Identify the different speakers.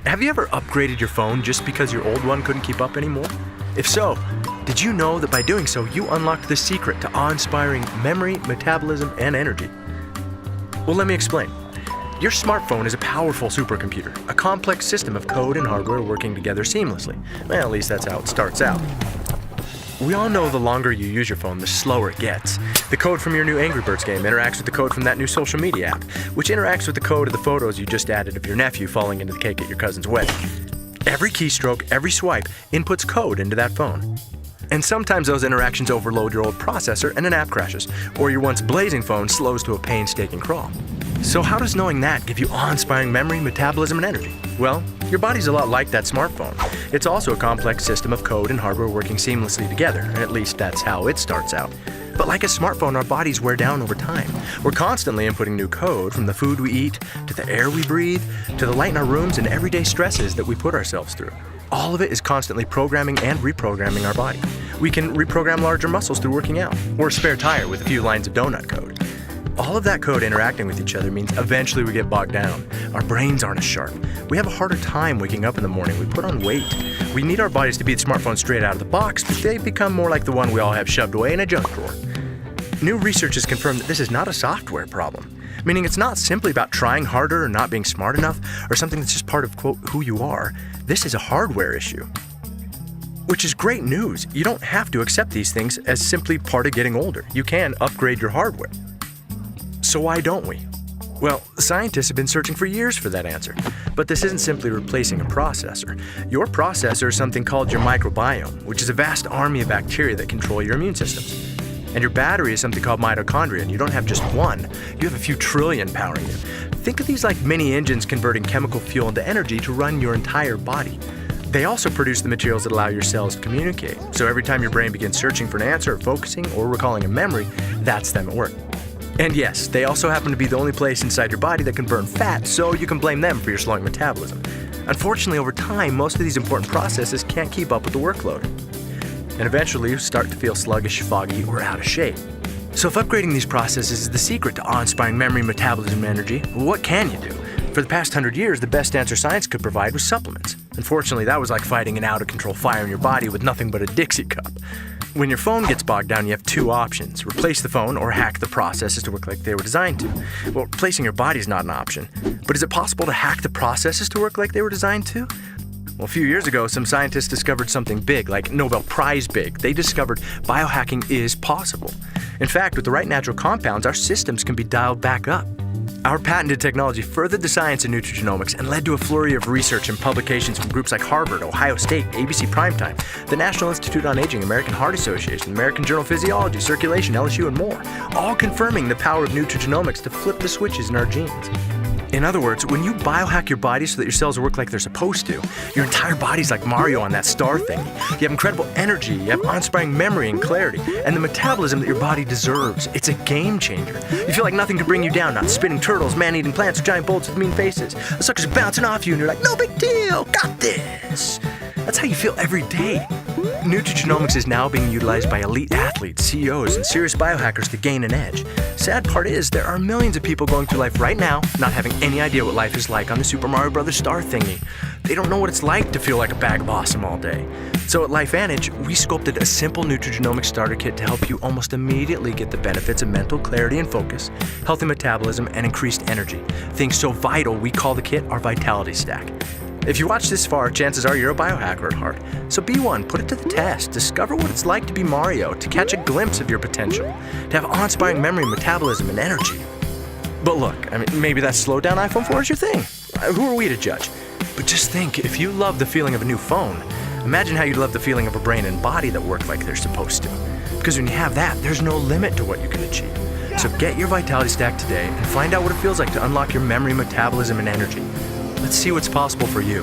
Speaker 1: Have you ever upgraded your phone just because your old one couldn't keep up anymore? If so, did you know that by doing so, you unlocked the secret to awe-inspiring memory, metabolism, and energy? Well, let me explain. Your smartphone is a powerful supercomputer, a complex system of code and hardware working together seamlessly. Well, at least that's how it starts out. We all know the longer you use your phone, the slower it gets. The code from your new Angry Birds game interacts with the code from that new social media app, which interacts with the code of the photos you just added of your nephew falling into the cake at your cousin's wedding. Every keystroke, every swipe inputs code into that phone. And sometimes those interactions overload your old processor and an app crashes, or your once blazing phone slows to a painstaking crawl. So how does knowing that give you awe-inspiring memory, metabolism, and energy? Well, your body's a lot like that smartphone. It's also a complex system of code and hardware working seamlessly together, at least that's how it starts out. But like a smartphone, our bodies wear down over time. We're constantly inputting new code, from the food we eat, to the air we breathe, to the light in our rooms and everyday stresses that we put ourselves through. All of it is constantly programming and reprogramming our body. We can reprogram larger muscles through working out, or a spare tire with a few lines of donut code. All of that code interacting with each other means eventually we get bogged down. Our brains aren't as sharp. We have a harder time waking up in the morning. We put on weight. We need our bodies to beat smartphones straight out of the box, but they become more like the one we all have shoved away in a junk drawer. New research has confirmed that this is not a software problem, meaning it's not simply about trying harder or not being smart enough or something that's just part of, quote, who you are. This is a hardware issue. Which is great news. You don't have to accept these things as simply part of getting older. You can upgrade your hardware. So why don't we? Well, scientists have been searching for years for that answer. But this isn't simply replacing a processor. Your processor is something called your microbiome, which is a vast army of bacteria that control your immune system. And your battery is something called mitochondria, and you don't have just one. You have a few trillion powering you. Think of these like mini engines converting chemical fuel into energy to run your entire body. They also produce the materials that allow your cells to communicate. So every time your brain begins searching for an answer, focusing, or recalling a memory, that's them at work. And yes, they also happen to be the only place inside your body that can burn fat, so you can blame them for your slowing metabolism. Unfortunately, over time, most of these important processes can't keep up with the workload. And eventually, you start to feel sluggish, foggy, or out of shape. So if upgrading these processes is the secret to awe-inspiring memory, metabolism, and energy, well, what can you do? For the past 100 years, the best answer science could provide was supplements. Unfortunately, that was like fighting an out-of-control fire in your body with nothing but a Dixie cup. When your phone gets bogged down, you have two options: replace the phone or hack the processes to work like they were designed to. Well, replacing your body is not an option. But is it possible to hack the processes to work like they were designed to? Well, a few years ago, some scientists discovered something big, like Nobel Prize big. They discovered biohacking is possible. In fact, with the right natural compounds, our systems can be dialed back up. Our patented technology furthered the science in nutrigenomics and led to a flurry of research and publications from groups like Harvard, Ohio State, ABC Primetime, the National Institute on Aging, American Heart Association, American Journal of Physiology, Circulation, LSU, and more, all confirming the power of nutrigenomics to flip the switches in our genes. In other words, when you biohack your body so that your cells work like they're supposed to, your entire body's like Mario on that star thingy. You have incredible energy, you have awe-inspiring memory and clarity, and the metabolism that your body deserves. It's a game changer. You feel like nothing could bring you down, not spinning turtles, man-eating plants, or giant bolts with mean faces. The suckers are bouncing off you and you're like, no big deal, got this. That's how you feel every day. Nutrigenomics is now being utilized by elite athletes, CEOs, and serious biohackers to gain an edge. Sad part is, there are millions of people going through life right now not having any idea what life is like on the Super Mario Bros. Star thingy. They don't know what it's like to feel like a bag of awesome all day. So at LifeVantage, we sculpted a simple nutrigenomics starter kit to help you almost immediately get the benefits of mental clarity and focus, healthy metabolism, and increased energy. Things so vital, we call the kit our Vitality Stack. If you watch this far, chances are you're a biohacker at heart. So be one, put it to the test, discover what it's like to be Mario, to catch a glimpse of your potential, to have awe-inspiring memory, metabolism, and energy. But look, maybe that slowed down iPhone 4 is your thing. Who are we to judge? But just think, if you love the feeling of a new phone, imagine how you'd love the feeling of a brain and body that work like they're supposed to. Because when you have that, there's no limit to what you can achieve. So get your Vitality Stack today and find out what it feels like to unlock your memory, metabolism, and energy. Let's see what's possible for you.